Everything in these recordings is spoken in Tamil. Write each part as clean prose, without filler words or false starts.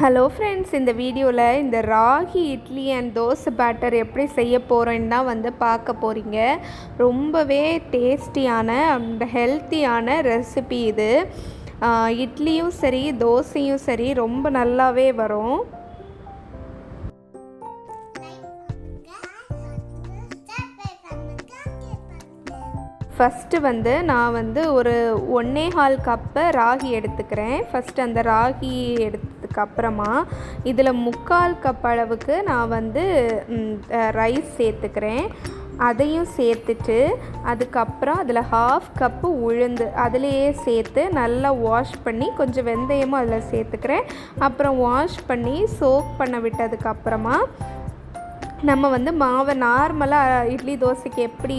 ஹலோ ஃப்ரெண்ட்ஸ், இந்த வீடியோவில் இந்த ராகி இட்லி அண்ட் தோசை பேட்டர் எப்படி செய்ய போகிறோன்னு தான் வந்து பார்க்க போகிறீங்க. ரொம்பவே டேஸ்டியான அந்த ஹெல்த்தியான ரெசிபி இது. இட்லியும் சரி தோசையும் சரி ரொம்ப நல்லாவே வரும். ஃபஸ்ட்டு வந்து நான் வந்து ஒரு 1.25 கப்பு ராகி எடுத்துக்கிறேன். ஃபஸ்ட்டு அந்த ராகி எடுத்ததுக்கப்புறமா இதில் 3/4 கப் அளவுக்கு நான் வந்து ரைஸ் சேர்த்துக்கிறேன். அதையும் சேர்த்துட்டு அதுக்கப்புறம் அதில் 1/2 கப்பு உளுந்து அதிலையே சேர்த்து நல்லா வாஷ் பண்ணி கொஞ்சம் வெந்தயமும் அதில் சேர்த்துக்கிறேன். அப்புறம் வாஷ் பண்ணி சோக் பண்ண விட்டதுக்கப்புறமா நம்ம வந்து மாவை நார்மலாக இட்லி தோசைக்கு எப்படி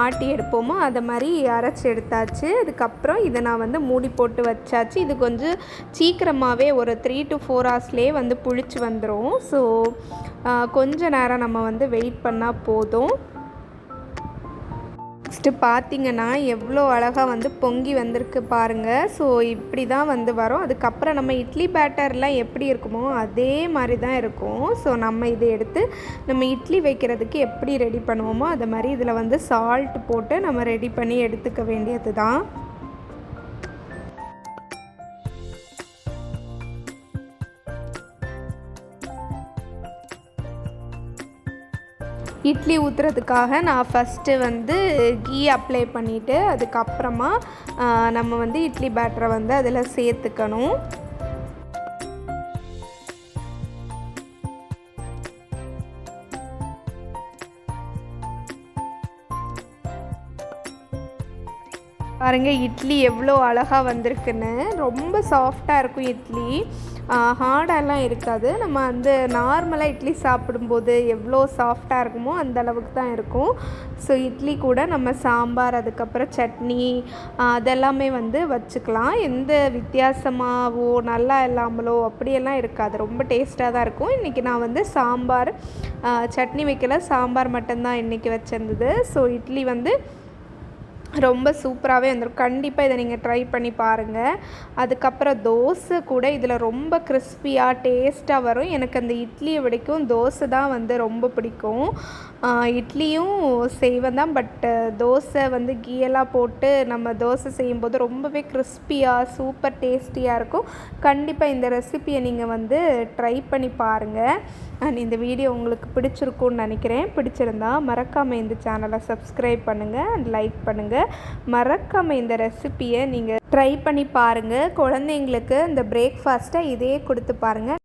ஆட்டி எடுப்போமோ அதை மாதிரி அரைச்சி எடுத்தாச்சு. அதுக்கப்புறம் இதை நான் வந்து மூடி போட்டு வச்சாச்சு. இது கொஞ்சம் சீக்கிரமாகவே ஒரு 3 to 4 ஹவர்ஸ்லேயே வந்து புளிச்சு வந்துடும். ஸோ கொஞ்ச நேரம் நம்ம வந்து வெயிட் பண்ணால் போதும். நெக்ஸ்ட்டு பார்த்திங்கன்னா எவ்வளோ அழகாக வந்து பொங்கி வந்திருக்கு பாருங்கள். ஸோ இப்படி தான் வந்து வரும். அதுக்கப்புறம் நம்ம இட்லி பேட்டர்லாம் எப்படி இருக்குமோ அதே மாதிரி தான் இருக்கும். ஸோ நம்ம இதை எடுத்து நம்ம இட்லி வைக்கிறதுக்கு எப்படி ரெடி பண்ணுவோமோ அது மாதிரி இதில் வந்து சால்ட் போட்டு நம்ம ரெடி பண்ணி எடுத்துக்க வேண்டியது தான். இட்லி ஊற்றுறதுக்காக நான் ஃபஸ்ட்டு வந்து கீ அப்ளை பண்ணிவிட்டு அதுக்கப்புறமா நம்ம வந்து இட்லி பேட்டரை வந்து அதில் சேர்த்துக்கணும். பாருங்கள் இட்லி எவ்வளோ அழகாக வந்திருக்குன்னு. ரொம்ப சாஃப்டாக இருக்கும் இட்லி, ஹார்டெல்லாம் இருக்காது. நம்ம அந்த நார்மலாக இட்லி சாப்பிடும்போது எவ்வளோ சாஃப்டாக இருக்குமோ அந்த அளவுக்கு தான் இருக்கும். ஸோ இட்லி கூட நம்ம சாம்பார் அதுக்கப்புறம் சட்னி அதெல்லாமே வந்து வச்சுக்கலாம். எந்த வித்தியாசமாகவோ நல்லா இல்லாமலோ அப்படியெல்லாம் இருக்காது, ரொம்ப டேஸ்ட்டாக தான் இருக்கும். இன்றைக்கி நான் வந்து சாம்பார் சட்னி வைக்கல, சாம்பார் மட்டும்தான் இன்றைக்கி வச்சுருந்தது. ஸோ இட்லி வந்து ரொம்ப சூப்பராகவே வந்துடும். கண்டிப்பாக இதை நீங்கள் ட்ரை பண்ணி பாருங்கள். அதுக்கப்புறம் தோசை கூட இதில் ரொம்ப கிறிஸ்பியாக டேஸ்ட்டாக வரும். எனக்கு அந்த இட்லியை விடைக்கும் தோசை தான் வந்து ரொம்ப பிடிக்கும். இட்லியும் செய்வேன் தான், பட் தோசை வந்து கீயெல்லாம் போட்டு நம்ம தோசை செய்யும்போது ரொம்பவே கிறிஸ்பியாக சூப்பர் டேஸ்டியாக இருக்கும். கண்டிப்பாக இந்த ரெசிப்பியை நீங்கள் வந்து ட்ரை பண்ணி பாருங்கள். அண்ட் இந்த வீடியோ உங்களுக்கு பிடிச்சிருக்குன்னு நினைக்கிறேன். பிடிச்சிருந்தா மறக்காமல் இந்த சேனலை சப்ஸ்கிரைப் பண்ணுங்கள் அண்ட் லைக் பண்ணுங்கள். மறக்காமல் இந்த ரெசிப்பியை நீங்கள் ட்ரை பண்ணி பாருங்கள். குழந்தைங்களுக்கு இந்த பிரேக்ஃபாஸ்ட்டை இதே கொடுத்து பாருங்கள்.